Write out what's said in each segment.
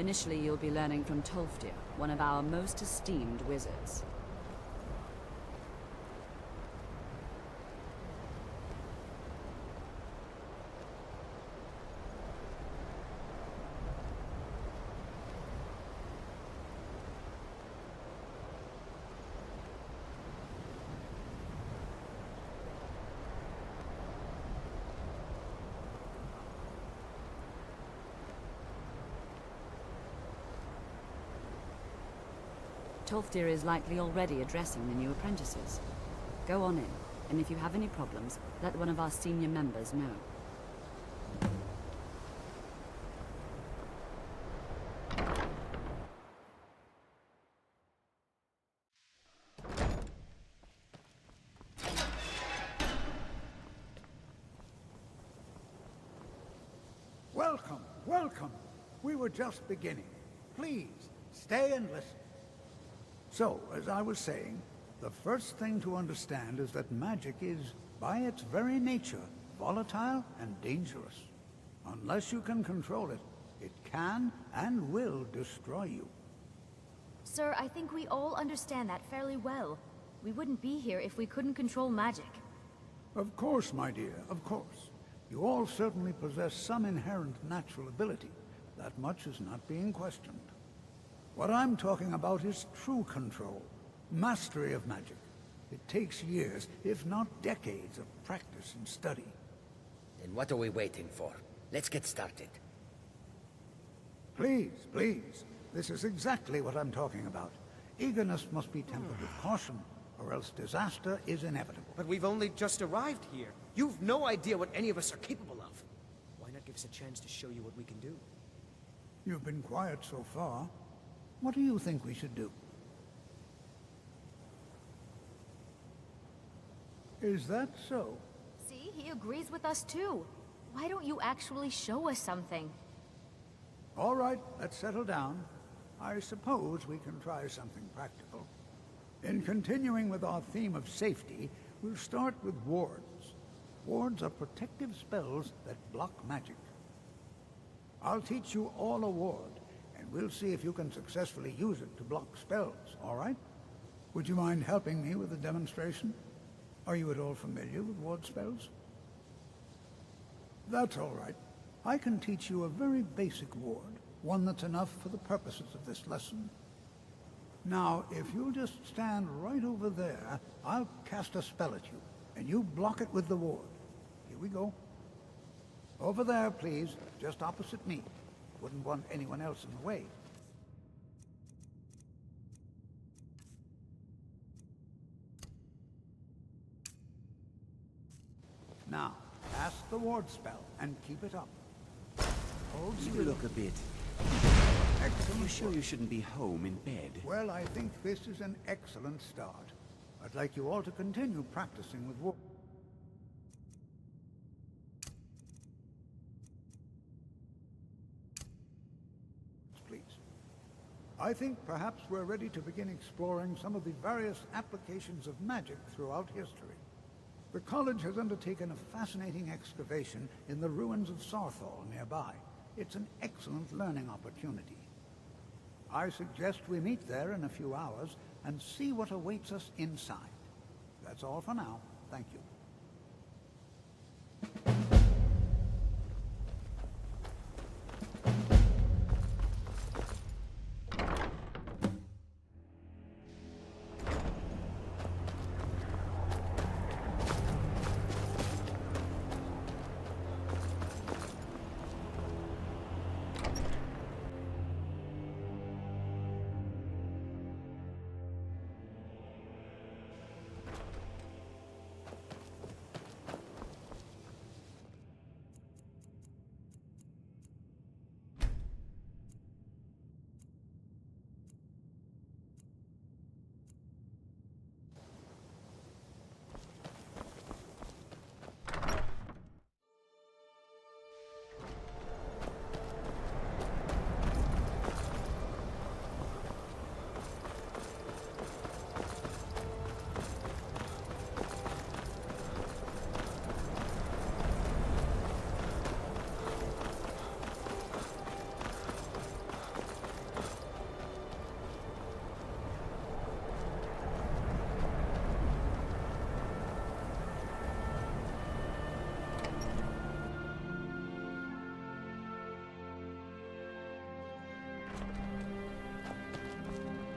Initially, you'll be learning from Tolfdir, one of our most esteemed wizards. Tolfdir is likely already addressing the new apprentices. Go on in, and if you have any problems, let one of our senior members know. Welcome, welcome. We were just beginning. Please, stay and listen. So, as I was saying, the first thing to understand is that magic is, by its very nature, volatile and dangerous. Unless you can control it, it can and will destroy you. Sir, I think we all understand that fairly well. We wouldn't be here if we couldn't control magic. Of course, my dear, of course. You all certainly possess some inherent natural ability. That much is not being questioned. What I'm talking about is true control, mastery of magic. It takes years, if not decades, of practice and study. Then what are we waiting for? Let's get started. Please, please. This is exactly what I'm talking about. Eagerness must be tempered with caution, or else disaster is inevitable. But we've only just arrived here. You've no idea what any of us are capable of. Why not give us a chance to show you what we can do? You've been quiet so far. What do you think we should do? Is that so? See, he agrees with us too. Why don't you actually show us something? All right, let's settle down. I suppose we can try something practical. In continuing with our theme of safety, we'll start with wards. Wards are protective spells that block magic. I'll teach you all a ward, and we'll see if you can successfully use it to block spells, all right? Would you mind helping me with the demonstration? Are you at all familiar with ward spells? That's all right. I can teach you a very basic ward, one that's enough for the purposes of this lesson. Now, if you'll just stand right over there, I'll cast a spell at you, and you block it with the ward. Here we go. Over there, please, just opposite me. Wouldn't want anyone else in the way. Now, cast the ward spell and keep it up. Hold You still. look a bit... Excellent You sure work. you shouldn't be home in bed? Well, I think this is an excellent start. I'd like you all to continue practicing with ward. Please. I think perhaps we're ready to begin exploring some of the various applications of magic throughout history. The college has undertaken a fascinating excavation in the ruins of Sathaal nearby. It's an excellent learning opportunity. I suggest we meet there in a few hours and see what awaits us inside. That's all for now. Thank you.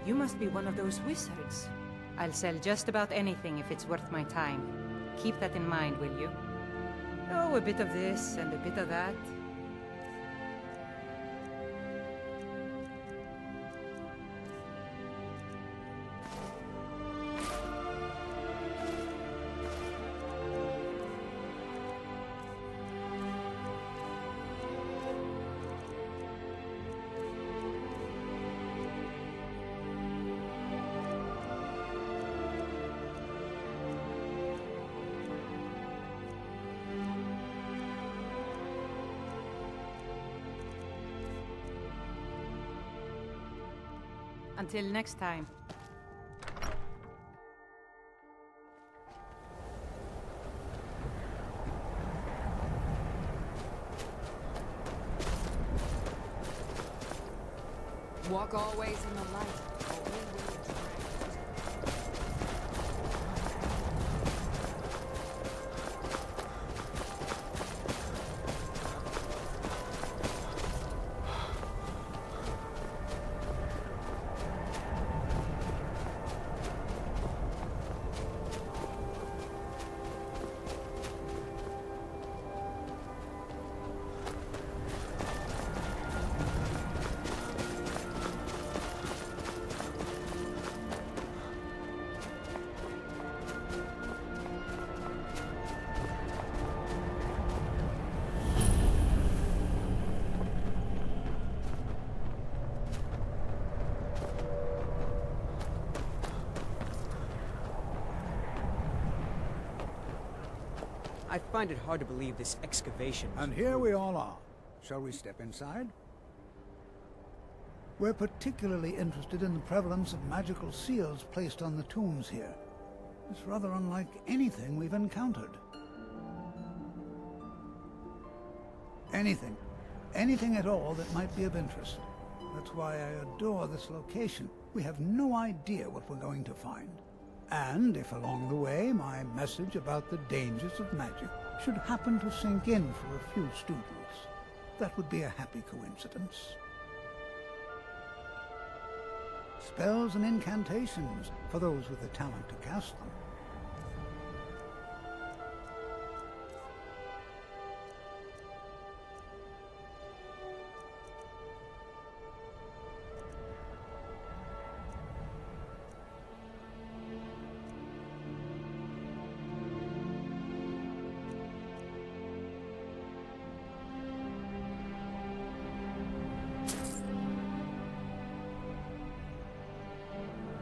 You must be one of those wizards. I'll sell just about anything if it's worth my time. Keep that in mind, will you? Oh, a bit of this and a bit of that. Until next time. Walk always in the light, or we will drown. I find it hard to believe this excavation was And here we all are. Shall we step inside? We're particularly interested in the prevalence of magical seals placed on the tombs here. It's rather unlike anything we've encountered. Anything. Anything at all that might be of interest. That's why I adore this location. We have no idea what we're going to find. And if along the way my message about the dangers of magic should happen to sink in for a few students, that would be a happy coincidence. Spells and incantations for those with the talent to cast them.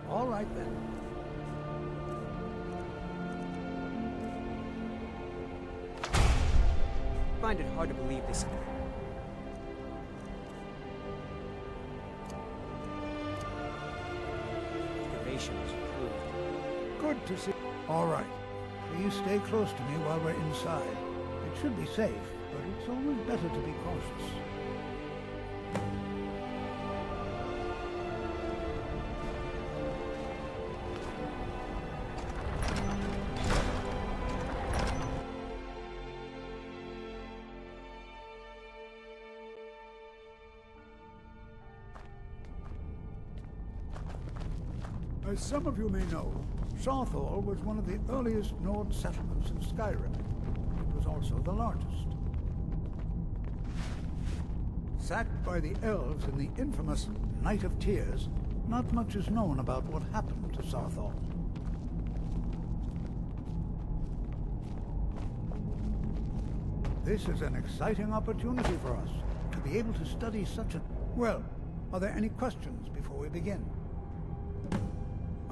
All right, then. Find it hard to believe this. Excavation was approved. Good to see. All right. Please stay close to me while we're inside. It should be safe, but it's always better to be cautious. As some of you may know, Sathaal was one of the earliest Nord settlements in Skyrim. It was also the largest. Sacked by the elves in the infamous Night of Tears, not much is known about what happened to Sathaal. This is an exciting opportunity for us to be able to study such a... Well, are there any questions before we begin?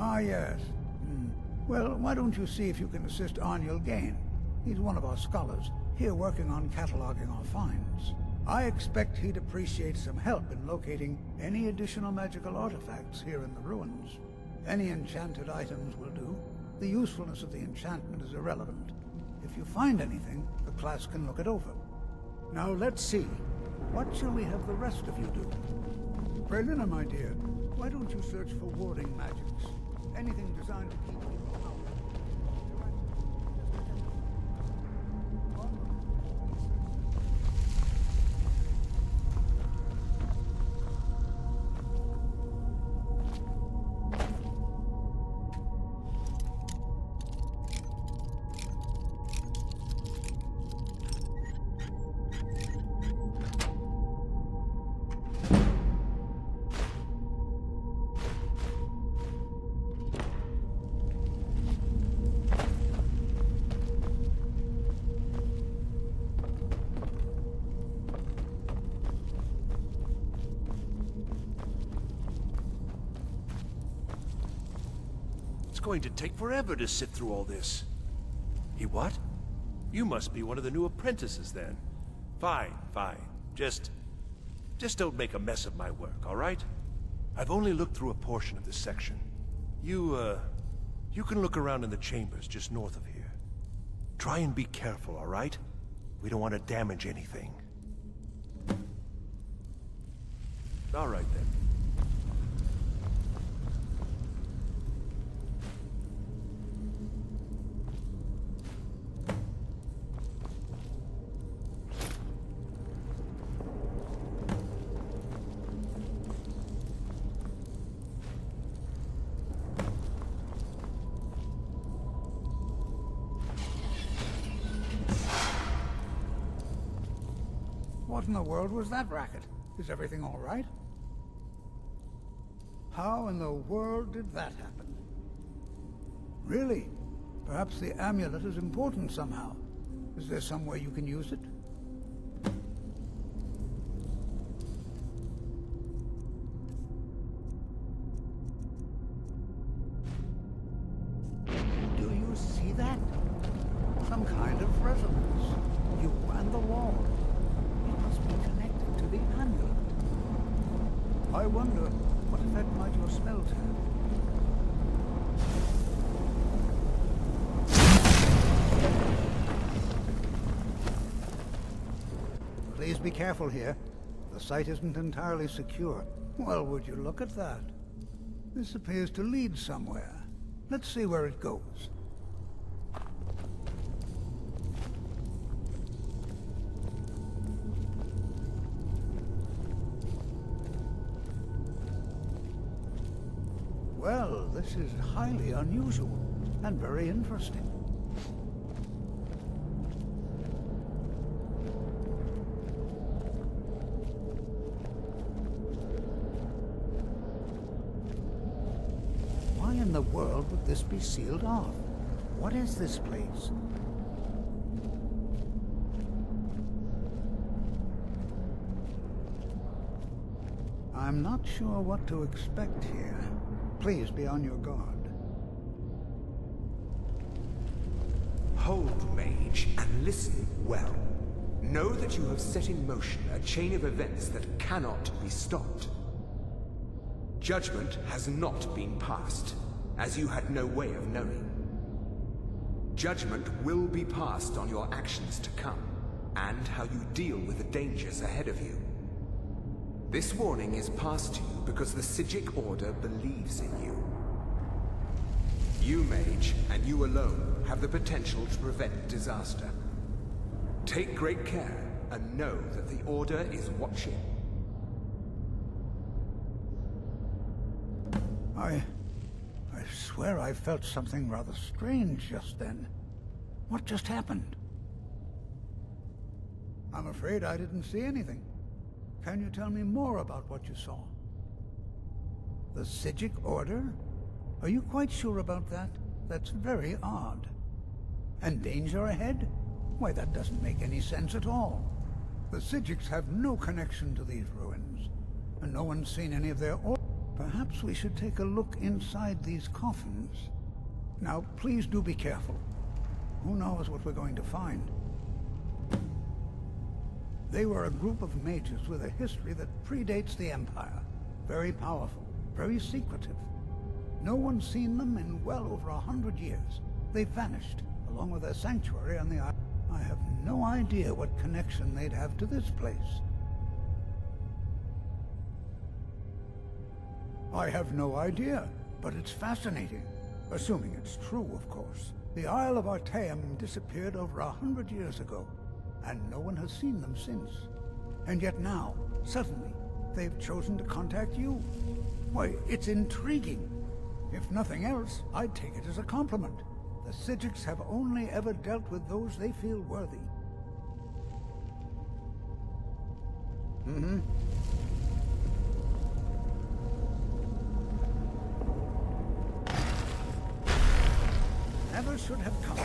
Ah, yes. Well, why don't you see if you can assist Arniel Gain? He's one of our scholars, here working on cataloging our finds. I expect he'd appreciate some help in locating any additional magical artifacts here in the ruins. Any enchanted items will do. The usefulness of the enchantment is irrelevant. If you find anything, the class can look it over. Now let's see. What shall we have the rest of you do? Brelina, my dear, why don't you search for warding magics? Anything designed to keep people out. It's going to take forever to sift through all this. He what? You must be one of the new apprentices, then. Fine, fine. Just don't make a mess of my work, all right? I've only looked through a portion of this section. You can look around in the chambers just north of here. Try and be careful, all right? We don't want to damage anything. All right, then. What in the world was that racket? Is everything all right? How in the world did that happen? Really? Perhaps the amulet is important somehow. Is there some way you can use it? Do you see that? Some kind of resonance. You and the wall. It must be connected to the amulet. I wonder what effect might your spells have. Please be careful here. The site isn't entirely secure. Well, would you look at that? This appears to lead somewhere. Let's see where it goes. Well, this is highly unusual and very interesting. Why in the world would this be sealed off? What is this place? I'm not sure what to expect here. Please be on your guard. Hold, mage, and listen well. Know that you have set in motion a chain of events that cannot be stopped. Judgment has not been passed, as you had no way of knowing. Judgment will be passed on your actions to come, and how you deal with the dangers ahead of you. This warning is passed to you because the Psijic Order believes in you. You, mage, and you alone, have the potential to prevent disaster. Take great care, and know that the Order is watching. I swear I felt something rather strange just then. What just happened? I'm afraid I didn't see anything. Can you tell me more about what you saw? The Psijic Order? Are you quite sure about that? That's very odd. And danger ahead? Why, that doesn't make any sense at all. The Psijics have no connection to these ruins, and no one's seen any of their orders. Perhaps we should take a look inside these coffins. Now, please do be careful. Who knows what we're going to find? They were a group of mages with a history that predates the Empire. Very powerful, very secretive. No one's seen them in well over 100 years. They vanished, along with their sanctuary on the island. I have no idea what connection they'd have to this place. I have no idea, but it's fascinating. Assuming it's true, of course. The Isle of Artaeum disappeared over 100 years ago, and no one has seen them since. And yet now, suddenly, they've chosen to contact you. Why, it's intriguing. If nothing else, I'd take it as a compliment. The Psijics have only ever dealt with those they feel worthy. Never should have come.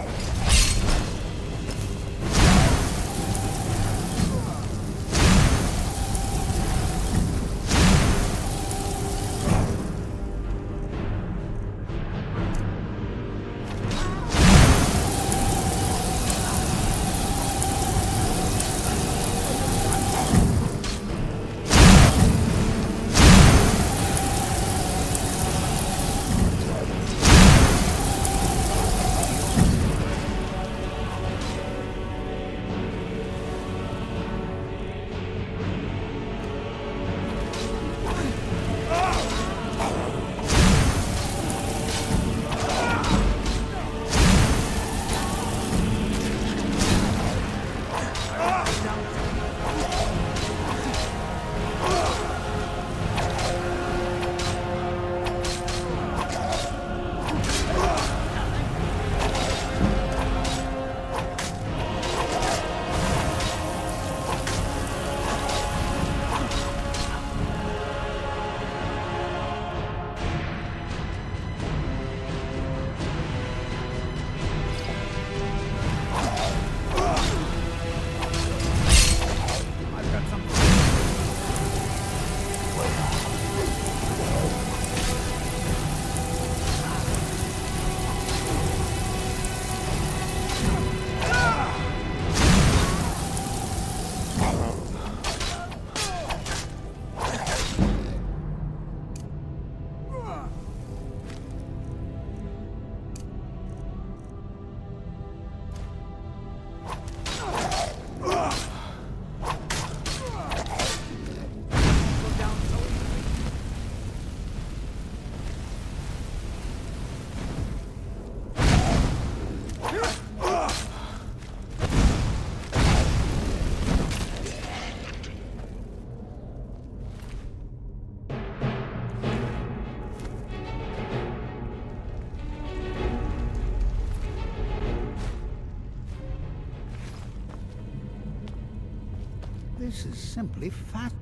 This is simply fascinating.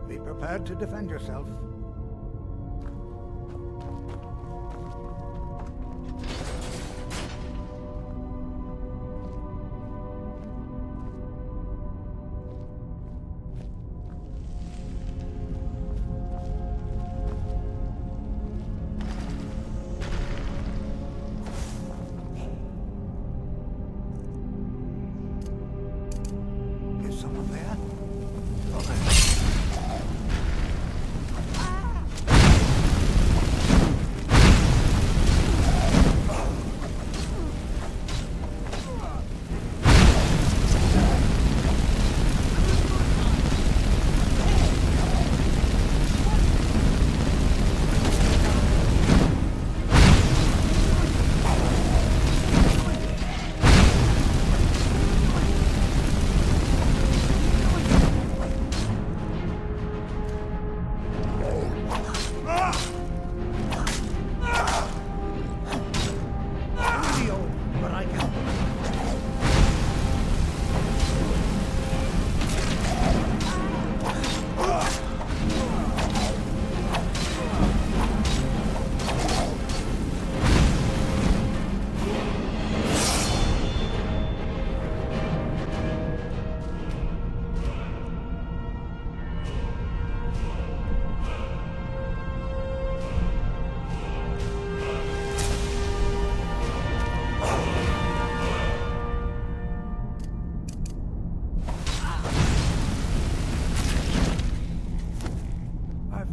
Be prepared to defend yourself. Is someone there?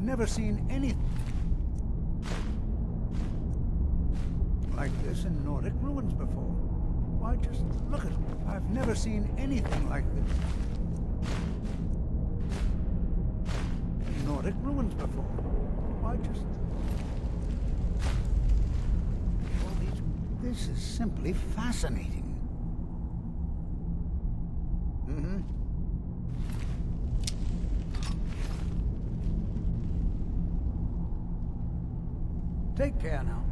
Never seen anything like this in Nordic ruins before. Why, just look at it. I've never seen anything like this in Nordic ruins before. Why, just all these. This is simply fascinating. Mm-hmm. Take care now.